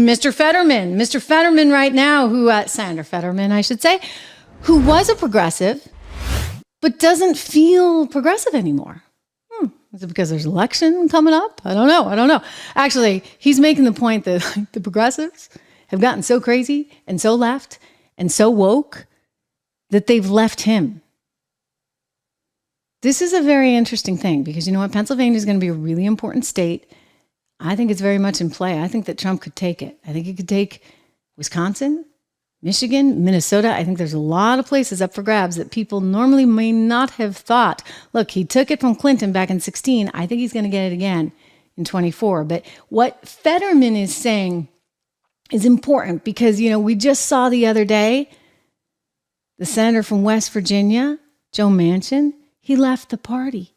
Mr. Fetterman. Mr. Fetterman right now, Senator Fetterman, I should say, who was a progressive, but doesn't feel progressive anymore. Is it because there's an election coming up? I don't know. Actually, he's making the point that the progressives have gotten so crazy and so left and so woke that they've left him. This is a very interesting thing because you know what? Pennsylvania is going to be a really important state. I think it's very much in play. I think that Trump could take it. I think he could take Wisconsin, Michigan, Minnesota. I think there's a lot of places up for grabs that people normally may not have thought. Look, he took it from Clinton back in 2016. I think he's going to get it again in 2024. But what Fetterman is saying is important because, you know, we just saw the other day, the senator from West Virginia, Joe Manchin, he left the party.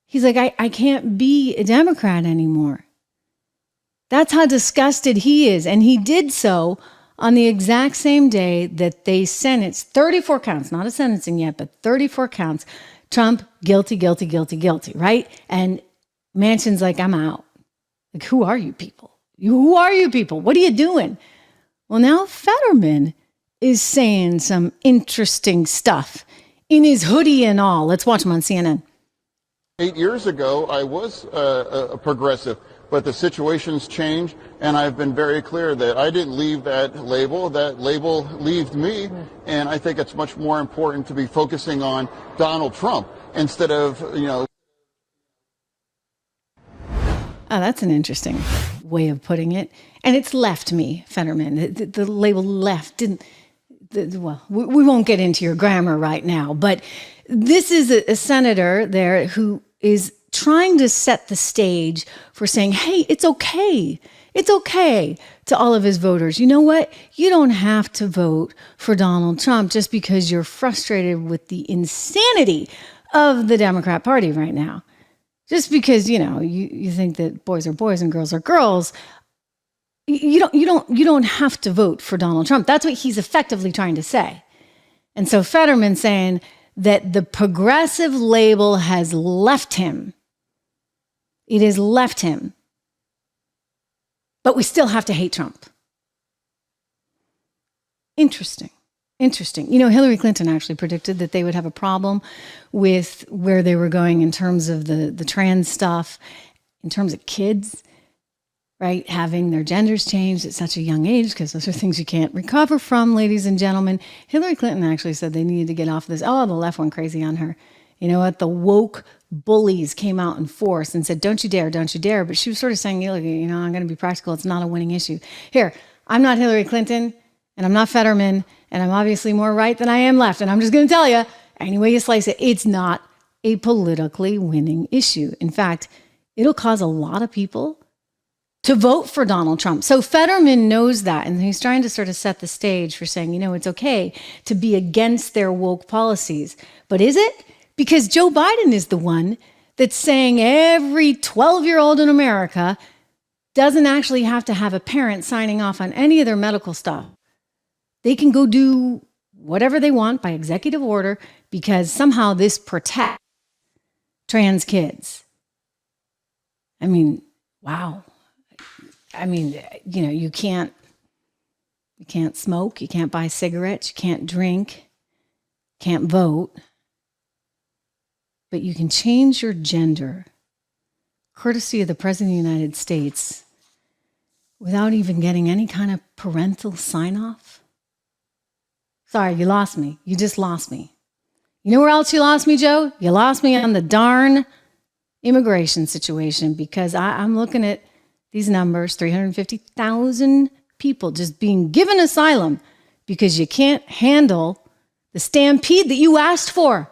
He's like, I can't be a Democrat anymore. That's how disgusted he is. And he did so on the exact same day that they sentenced 34 counts, not a sentencing yet, but 34 counts. Trump, guilty, right? And Manchin's like, I'm out. Like, who are you people? Who are you people? What are you doing? Well, now Fetterman is saying some interesting stuff in his hoodie and all. Let's watch him on CNN. 8 years ago, I was a progressive, but the situation's changed, and I've been very clear that I didn't leave that label. That label left me, and I think it's much more important to be focusing on Donald Trump instead of, you know. Oh, that's an interesting way of putting it. And it's left me, Fetterman. The label left didn't. Well, we won't get into your grammar right now, but this is a senator there who is trying to set the stage for saying, hey, it's okay. It's okay to all of his voters. You know what? You don't have to vote for Donald Trump just because you're frustrated with the insanity of the Democrat Party right now. Just because, you know, you think that boys are boys and girls are girls. You don't have to vote for Donald Trump. That's what he's effectively trying to say. And so Fetterman saying that the progressive label has left him. It has left him. But we still have to hate Trump. Interesting. You know, Hillary Clinton actually predicted that they would have a problem with where they were going in terms of the trans stuff, in terms of kids. Right, having their genders changed at such a young age, because those are things you can't recover from, ladies and gentlemen. Hillary Clinton actually said they needed to get off this. Oh, the left went crazy on her. You know what? The woke bullies came out in force and said, don't you dare, don't you dare. But she was sort of saying, you know, I'm going to be practical. It's not a winning issue. Here, I'm not Hillary Clinton, and I'm not Fetterman, and I'm obviously more right than I am left. And I'm just going to tell you, any way you slice it, it's not a politically winning issue. In fact, it'll cause a lot of people to vote for Donald Trump. So Fetterman knows that, and he's trying to sort of set the stage for saying, you know, it's okay to be against their woke policies. But is it? Because Joe Biden is the one that's saying every 12-year-old in America doesn't actually have to have a parent signing off on any of their medical stuff. They can go do whatever they want by executive order because somehow this protects trans kids. I mean, wow. I mean, you know, you can't smoke, you can't buy cigarettes, you can't drink, can't vote, but you can change your gender, courtesy of the President of the United States, without even getting any kind of parental sign-off. Sorry, you lost me. You just lost me. You know where else you lost me, Joe? You lost me on the darn immigration situation, because I'm looking at these numbers, 350,000 people just being given asylum because you can't handle the stampede that you asked for,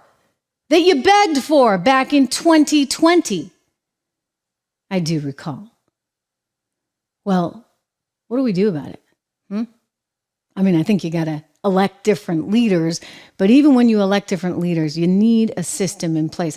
that you begged for back in 2020. I do recall. Well, what do we do about it? I mean, I think you got to elect different leaders, but even when you elect different leaders, you need a system in place.